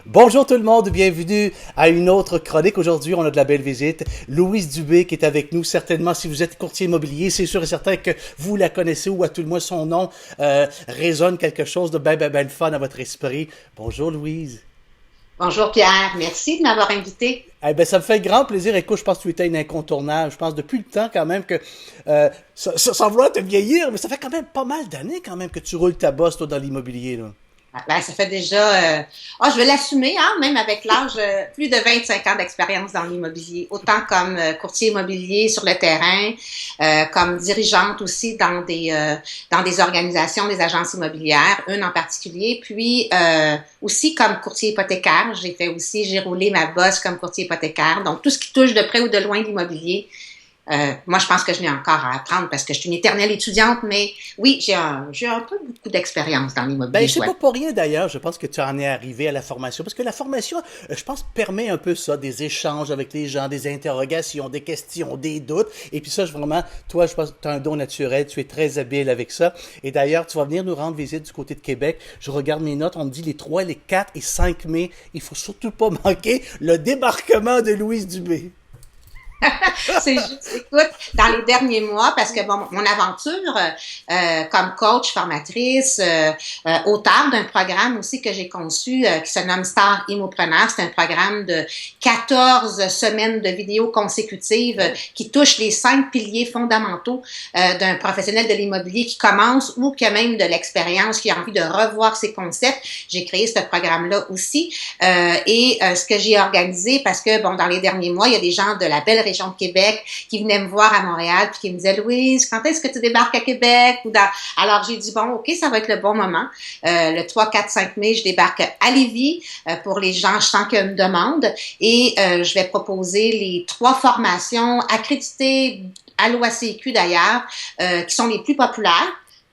Bonjour tout le monde, bienvenue à une autre chronique. Aujourd'hui, on a de la belle visite. Louise Dubé qui est avec nous. Certainement, si vous êtes courtier immobilier, c'est sûr et certain que vous la connaissez ou à tout le moins son nom résonne quelque chose de ben fun à votre esprit. Bonjour Louise. Bonjour Pierre, merci de m'avoir invité. Eh ben, ça me fait grand plaisir. Écoute, je pense que tu étais une incontournable. Je pense depuis le temps quand même que, sans vouloir te vieillir, mais ça fait quand même pas mal d'années quand même que tu roules ta bosse toi, dans l'immobilier, là. Ça fait déjà, je vais l'assumer, hein, même avec l'âge, plus de 25 ans d'expérience dans l'immobilier, autant comme courtier immobilier sur le terrain, comme dirigeante aussi dans des organisations, des agences immobilières, une en particulier, puis aussi comme courtier hypothécaire. J'ai roulé ma bosse comme courtier hypothécaire, donc tout ce qui touche de près ou de loin l'immobilier. Moi, je pense que je n'ai encore à apprendre parce que je suis une éternelle étudiante, mais oui, j'ai un peu beaucoup d'expérience dans Ben, l'immobilier, je je sais dois. pas pour rien d'ailleurs, je pense que tu en es arrivé à la formation, parce que la formation, je pense, permet un peu ça, des échanges avec les gens, des interrogations, des questions, des doutes, et puis ça, vraiment, toi, je pense que tu as un don naturel, tu es très habile avec ça, et d'ailleurs, tu vas venir nous rendre visite du côté de Québec, je regarde mes notes, on me dit les 3, les 4 et 5 mai, il faut surtout pas manquer le débarquement de Louise Dubé. C'est juste, écoute, dans les derniers mois, parce que bon, mon aventure comme coach, formatrice, auteur d'un programme aussi que j'ai conçu qui se nomme Star Immopreneur, c'est un programme de 14 semaines de vidéos consécutives qui touche les 5 piliers fondamentaux d'un professionnel de l'immobilier qui commence ou qui a même de l'expérience, qui a envie de revoir ses concepts. J'ai créé ce programme-là aussi ce que j'ai organisé, parce que bon, dans les derniers mois, il y a des gens de la belle région de Québec qui venaient me voir à Montréal puis qui me disaient Louise, quand est-ce que tu débarques à Québec alors j'ai dit bon, OK, ça va être le bon moment. Le 3 4 5 mai, je débarque à Lévis pour les gens, je sens qu'il y a une demande et je vais proposer les 3 formations accréditées à l'OACQ d'ailleurs qui sont les plus populaires.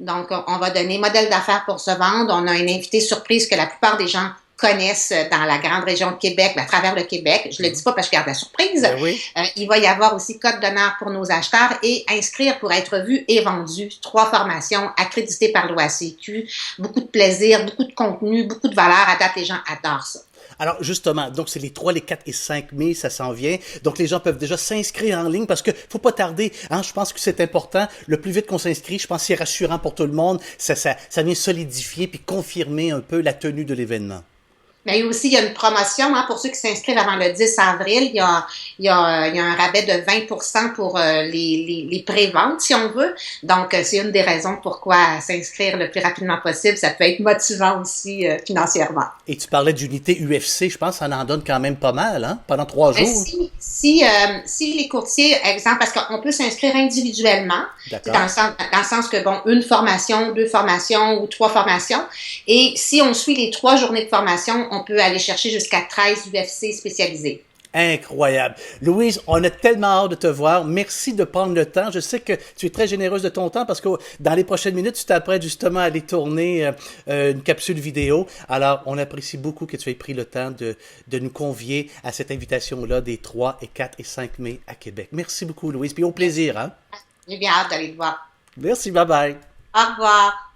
Donc, on va donner modèle d'affaires pour se vendre. On a une invitée surprise que la plupart des gens connaissent dans la grande région de Québec, à travers le Québec. Je le dis pas parce que je garde la surprise. Ben oui. Il va y avoir aussi code d'honneur pour nos acheteurs et inscrire pour être vu et vendu. 3 formations accréditées par l'OACQ. Beaucoup de plaisir, beaucoup de contenu, beaucoup de valeur. À date, les gens adorent ça. Alors justement, donc c'est les 3, les 4 et 5 mai, ça s'en vient. Donc les gens peuvent déjà s'inscrire en ligne parce que faut pas tarder. Hein, je pense que c'est important. Le plus vite qu'on s'inscrit, je pense que c'est rassurant pour tout le monde. Ça vient solidifier puis confirmer un peu la tenue de l'événement. Mais aussi, il y a une promotion pour ceux qui s'inscrivent avant le 10 avril. Il y a un rabais de 20% pour les préventes, si on veut. Donc, c'est une des raisons pourquoi s'inscrire le plus rapidement possible. Ça peut être motivant aussi financièrement. Et tu parlais d'unité UFC, je pense que ça en donne quand même pas mal, hein, pendant 3 jours. Si les courtiers, exemple, parce qu'on peut s'inscrire individuellement, D'accord. dans le sens que, bon, une formation, 2 formations ou 3 formations. Et si on suit les 3 journées de formation, on peut aller chercher jusqu'à 13 UFC spécialisés. Incroyable. Louise, on a tellement hâte de te voir. Merci de prendre le temps. Je sais que tu es très généreuse de ton temps parce que dans les prochaines minutes, tu t'apprêtes justement à aller tourner une capsule vidéo. Alors, on apprécie beaucoup que tu aies pris le temps de nous convier à cette invitation-là des 3 et 4 et 5 mai à Québec. Merci beaucoup, Louise. Puis au plaisir, hein? J'ai bien hâte d'aller te voir. Merci, bye bye. Au revoir.